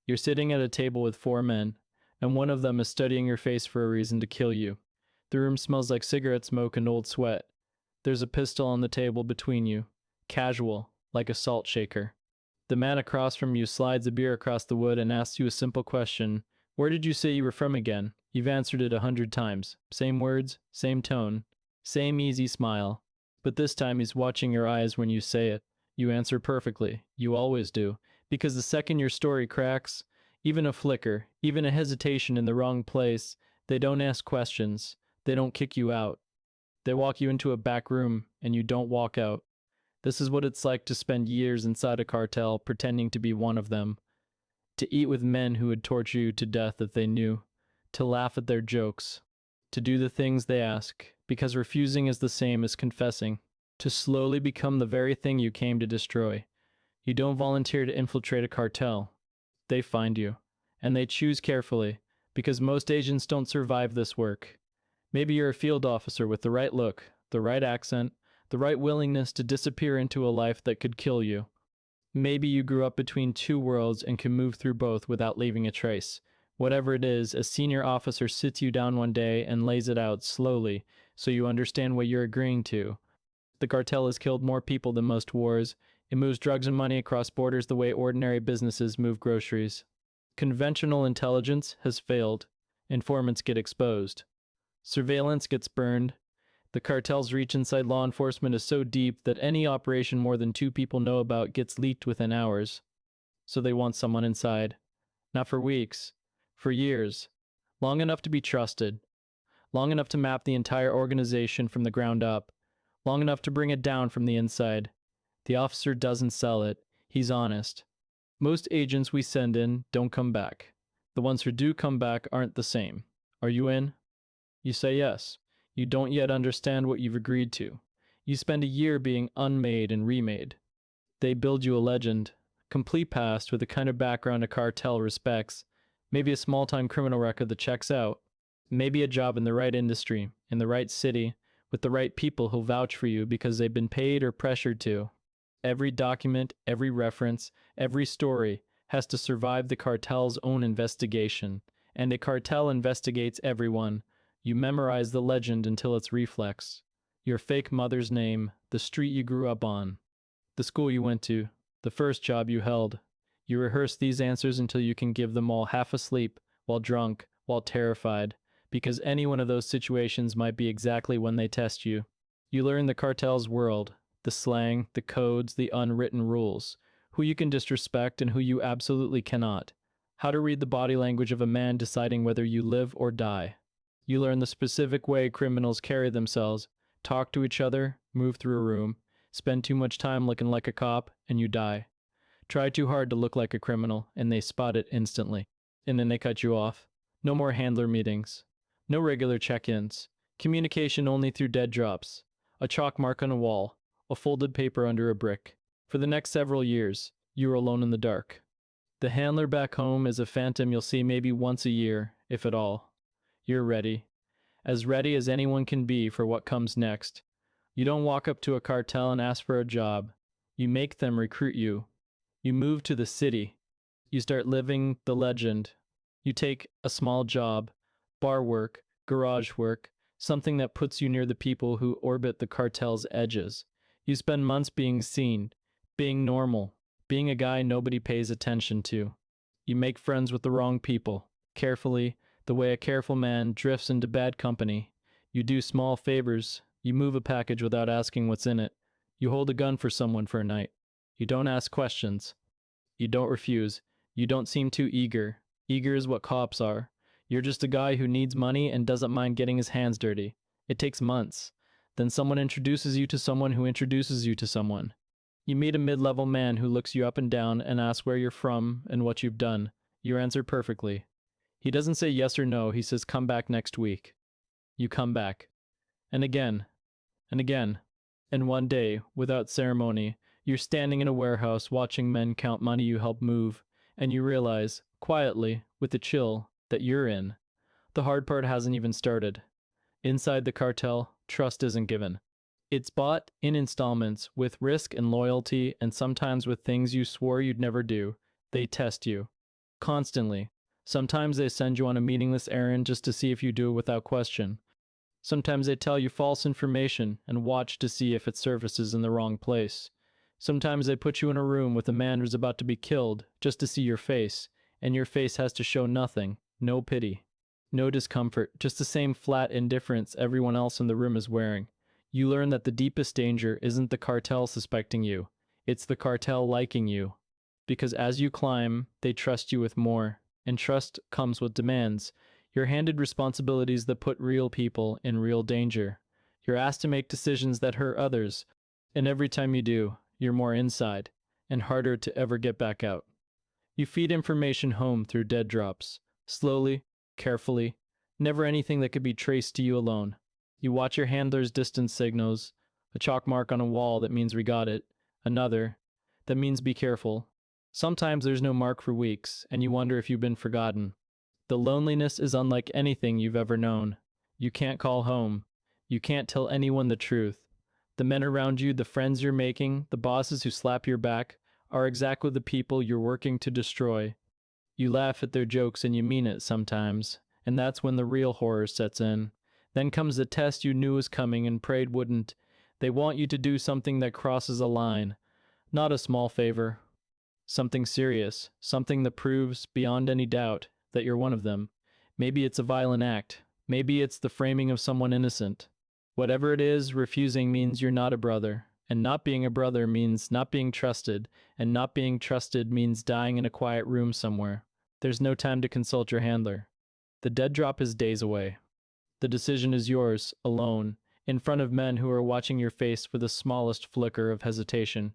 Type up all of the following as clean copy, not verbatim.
You're sitting at a table with four men, and one of them is studying your face for a reason to kill you. The room smells like cigarette smoke and old sweat. There's a pistol on the table between you, casual, like a salt shaker. The man across from you slides a beer across the wood and asks you a simple question. Where did you say you were from again? You've answered it 100 times. Same words, same tone, same easy smile. But this time he's watching your eyes when you say it. You answer perfectly. You always do. Because the second your story cracks, even a flicker, even a hesitation in the wrong place, they don't ask questions. They don't kick you out. They walk you into a back room and you don't walk out. This is what it's like to spend years inside a cartel pretending to be one of them. To eat with men who would torture you to death if they knew. To laugh at their jokes. To do the things they ask, because refusing is the same as confessing. To slowly become the very thing you came to destroy. You don't volunteer to infiltrate a cartel. They find you. And they choose carefully, because most agents don't survive this work. Maybe you're a field officer with the right look, the right accent, the right willingness to disappear into a life that could kill you. Maybe you grew up between two worlds and can move through both without leaving a trace. Whatever it is, a senior officer sits you down one day and lays it out slowly so you understand what you're agreeing to. The cartel has killed more people than most wars. It moves drugs and money across borders the way ordinary businesses move groceries. Conventional intelligence has failed. Informants get exposed. Surveillance gets burned. The cartel's reach inside law enforcement is so deep that any operation more than two people know about gets leaked within hours. So they want someone inside. Not for weeks. For years. Long enough to be trusted. Long enough to map the entire organization from the ground up. Long enough to bring it down from the inside. The officer doesn't sell it. He's honest. Most agents we send in don't come back. The ones who do come back aren't the same. Are you in? You say yes. You don't yet understand what you've agreed to. You spend a year being unmade and remade. They build you a legend, complete past with the kind of background a cartel respects, maybe a small-time criminal record that checks out, maybe a job in the right industry, in the right city, with the right people who'll vouch for you because they've been paid or pressured to. Every document, every reference, every story has to survive the cartel's own investigation, and a cartel investigates everyone. You memorize the legend until it's reflex. Your fake mother's name, the street you grew up on, the school you went to, the first job you held. You rehearse these answers until you can give them all half asleep, while drunk, while terrified, because any one of those situations might be exactly when they test you. You learn the cartel's world, the slang, the codes, the unwritten rules, who you can disrespect and who you absolutely cannot, how to read the body language of a man deciding whether you live or die. You learn the specific way criminals carry themselves, talk to each other, move through a room, spend too much time looking like a cop, and you die. Try too hard to look like a criminal, and they spot it instantly. And then they cut you off. No more handler meetings. No regular check-ins. Communication only through dead drops. A chalk mark on a wall. A folded paper under a brick. For the next several years, you're alone in the dark. The handler back home is a phantom you'll see maybe once a year, if at all. You're ready. As ready as anyone can be for what comes next. You don't walk up to a cartel and ask for a job. You make them recruit you. You move to the city. You start living the legend. You take a small job, bar work, garage work, something that puts you near the people who orbit the cartel's edges. You spend months being seen, being normal, being a guy nobody pays attention to. You make friends with the wrong people, carefully, the way a careful man drifts into bad company. You do small favors. You move a package without asking what's in it. You hold a gun for someone for a night. You don't ask questions. You don't refuse. You don't seem too eager. Eager is what cops are. You're just a guy who needs money and doesn't mind getting his hands dirty. It takes months. Then someone introduces you to someone who introduces you to someone. You meet a mid-level man who looks you up and down and asks where you're from and what you've done. You answer perfectly. He doesn't say yes or no, he says come back next week. You come back. And again. And again. And one day, without ceremony, you're standing in a warehouse watching men count money you helped move, and you realize, quietly, with a chill, that you're in. The hard part hasn't even started. Inside the cartel, trust isn't given. It's bought in installments, with risk and loyalty, and sometimes with things you swore you'd never do. They test you. Constantly. Sometimes they send you on a meaningless errand just to see if you do it without question. Sometimes they tell you false information and watch to see if it surfaces in the wrong place. Sometimes they put you in a room with a man who's about to be killed just to see your face, and your face has to show nothing, no pity, no discomfort, just the same flat indifference everyone else in the room is wearing. You learn that the deepest danger isn't the cartel suspecting you, it's the cartel liking you. Because as you climb, they trust you with more, and trust comes with demands. You're handed responsibilities that put real people in real danger. You're asked to make decisions that hurt others, and every time you do, you're more inside, and harder to ever get back out. You feed information home through dead drops, slowly, carefully, never anything that could be traced to you alone. You watch your handler's distance signals, a chalk mark on a wall that means we got it, another that means be careful. Sometimes there's no mark for weeks, and you wonder if you've been forgotten. The loneliness is unlike anything you've ever known. You can't call home. You can't tell anyone the truth. The men around you, the friends you're making, the bosses who slap your back, are exactly the people you're working to destroy. You laugh at their jokes and you mean it sometimes, and that's when the real horror sets in. Then comes the test you knew was coming and prayed wouldn't. They want you to do something that crosses a line. Not a small favor. Something serious, something that proves, beyond any doubt, that you're one of them. Maybe it's a violent act. Maybe it's the framing of someone innocent. Whatever it is, refusing means you're not a brother. And not being a brother means not being trusted. And not being trusted means dying in a quiet room somewhere. There's no time to consult your handler. The dead drop is days away. The decision is yours, alone, in front of men who are watching your face for the smallest flicker of hesitation.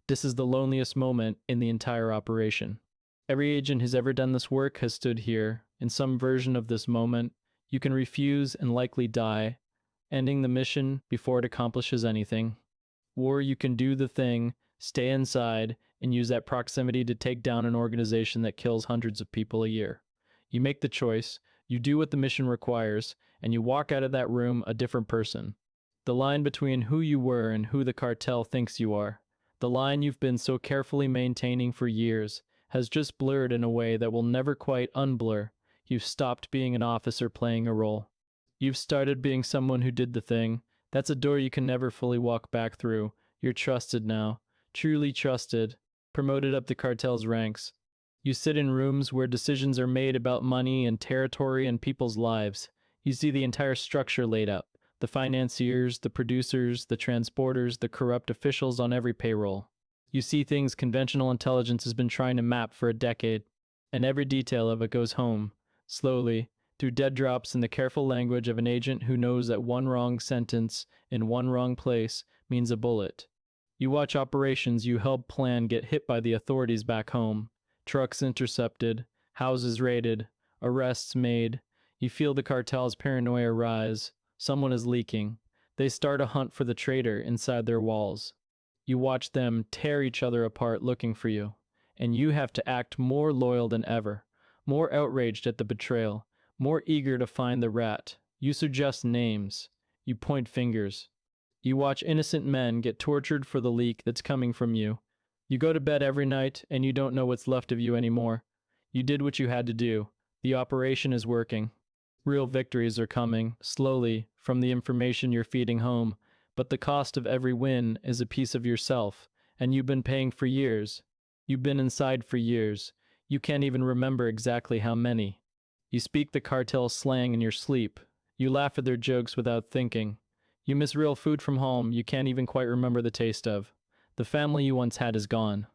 This is the loneliest moment in the entire operation. Every agent who's ever done this work has stood here, in some version of this moment. You can refuse and likely die, ending the mission before it accomplishes anything. Or you can do the thing, stay inside, and use that proximity to take down an organization that kills hundreds of people a year. You make the choice, you do what the mission requires, and you walk out of that room a different person. The line between who you were and who the cartel thinks you are, the line you've been so carefully maintaining for years, has just blurred in a way that will never quite unblur. You've stopped being an officer playing a role. You've started being someone who did the thing. That's a door you can never fully walk back through. You're trusted now, truly trusted, promoted up the cartel's ranks. You sit in rooms where decisions are made about money and territory and people's lives. You see the entire structure laid out. The financiers, the producers, the transporters, the corrupt officials on every payroll. You see things conventional intelligence has been trying to map for a decade, and every detail of it goes home, slowly, through dead drops in the careful language of an agent who knows that one wrong sentence in one wrong place means a bullet. You watch operations you helped plan get hit by the authorities back home, trucks intercepted, houses raided, arrests made. You feel the cartel's paranoia rise. Someone is leaking. They start a hunt for the traitor inside their walls. You watch them tear each other apart looking for you, and you have to act more loyal than ever, more outraged at the betrayal, more eager to find the rat. You suggest names. You point fingers. You watch innocent men get tortured for the leak that's coming from you. You go to bed every night and you don't know what's left of you anymore. You did what you had to do. The operation is working. Real victories are coming, slowly, from the information you're feeding home, but the cost of every win is a piece of yourself, and you've been paying for years. You've been inside for years. You can't even remember exactly how many. You speak the cartel slang in your sleep. You laugh at their jokes without thinking. You miss real food from home you can't even quite remember the taste of. The family you once had is gone.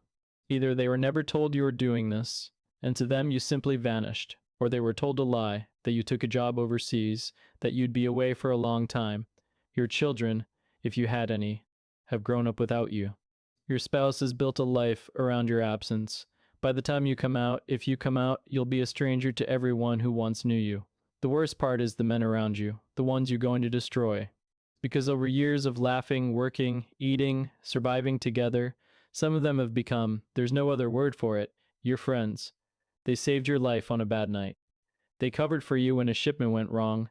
Either they were never told you were doing this, and to them you simply vanished, or they were told a lie, that you took a job overseas, that you'd be away for a long time. Your children, if you had any, have grown up without you. Your spouse has built a life around your absence. By the time you come out, if you come out, you'll be a stranger to everyone who once knew you. The worst part is the men around you, the ones you're going to destroy. Because over years of laughing, working, eating, surviving together, some of them have become, there's no other word for it, your friends. They saved your life on a bad night. They covered for you when a shipment went wrong.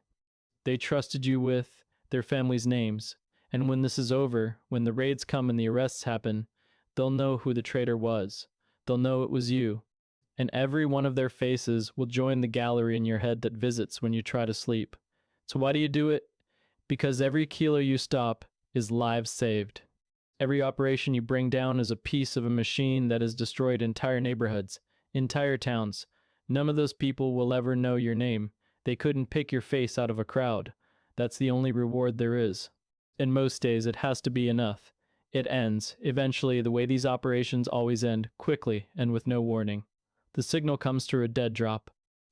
They trusted you with their family's names. And when this is over, when the raids come and the arrests happen, they'll know who the traitor was. They'll know it was you. and every one of their faces will join the gallery in your head that visits when you try to sleep. So why do you do it? Because every kilo you stop is lives saved. Every operation you bring down is a piece of a machine that has destroyed entire neighborhoods, entire towns. None of those people will ever know your name. They couldn't pick your face out of a crowd. That's the only reward there is. And most days it has to be enough. It ends, eventually, the way these operations always end, quickly and with no warning. The signal comes through a dead drop.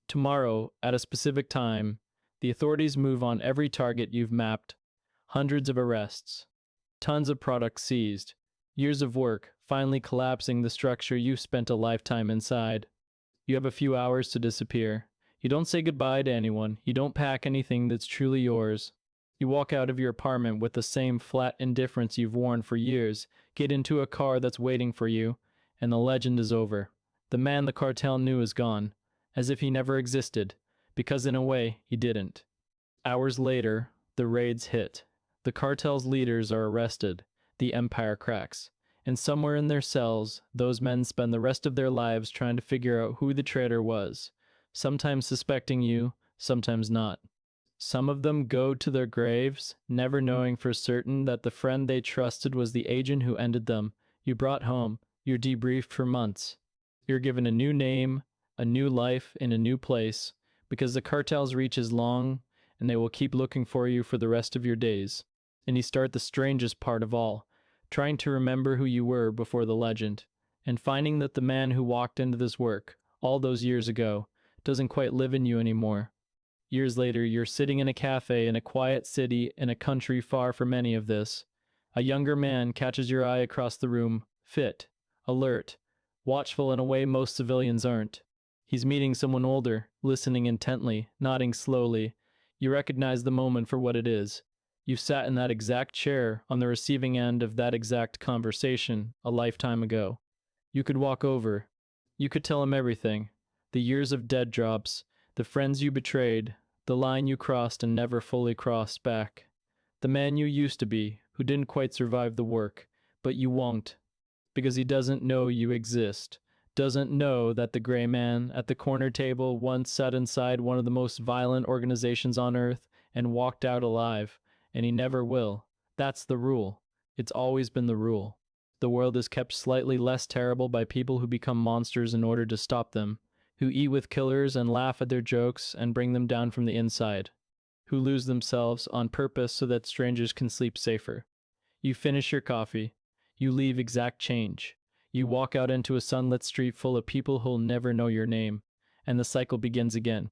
Tomorrow, at a specific time, the authorities move on every target you've mapped. Hundreds of arrests. Tons of products seized. Years of work, finally collapsing the structure you've spent a lifetime inside. You have a few hours to disappear. You don't say goodbye to anyone. You don't pack anything that's truly yours. You walk out of your apartment with the same flat indifference you've worn for years, get into a car that's waiting for you, and the legend is over. The man the cartel knew is gone, as if he never existed, because in a way, he didn't. Hours later, the raids hit. The cartel's leaders are arrested. The empire cracks. And somewhere in their cells, those men spend the rest of their lives trying to figure out who the traitor was, sometimes suspecting you, sometimes not. Some of them go to their graves, never knowing for certain that the friend they trusted was the agent who ended them. You brought home, you're debriefed for months. You're given a new name, a new life in a new place, because the cartel's reach is long, and they will keep looking for you for the rest of your days. And you start the strangest part of all, trying to remember who you were before the legend, and finding that the man who walked into this work, all those years ago, doesn't quite live in you anymore. Years later, you're sitting in a cafe in a quiet city in a country far from any of this. A younger man catches your eye across the room, fit, alert, watchful in a way most civilians aren't. He's meeting someone older, listening intently, nodding slowly. You recognize the moment for what it is. You've sat in that exact chair on the receiving end of that exact conversation a lifetime ago. You could walk over. You could tell him everything. The years of dead drops, the friends you betrayed, the line you crossed and never fully crossed back. The man you used to be, who didn't quite survive the work, but you won't, because he doesn't know you exist, doesn't know that the gray man at the corner table once sat inside one of the most violent organizations on earth and walked out alive, and he never will. That's the rule. It's always been the rule. The world is kept slightly less terrible by people who become monsters in order to stop them, who eat with killers and laugh at their jokes and bring them down from the inside, who lose themselves on purpose so that strangers can sleep safer. You finish your coffee. You leave exact change. You walk out into a sunlit street full of people who'll never know your name, and the cycle begins again.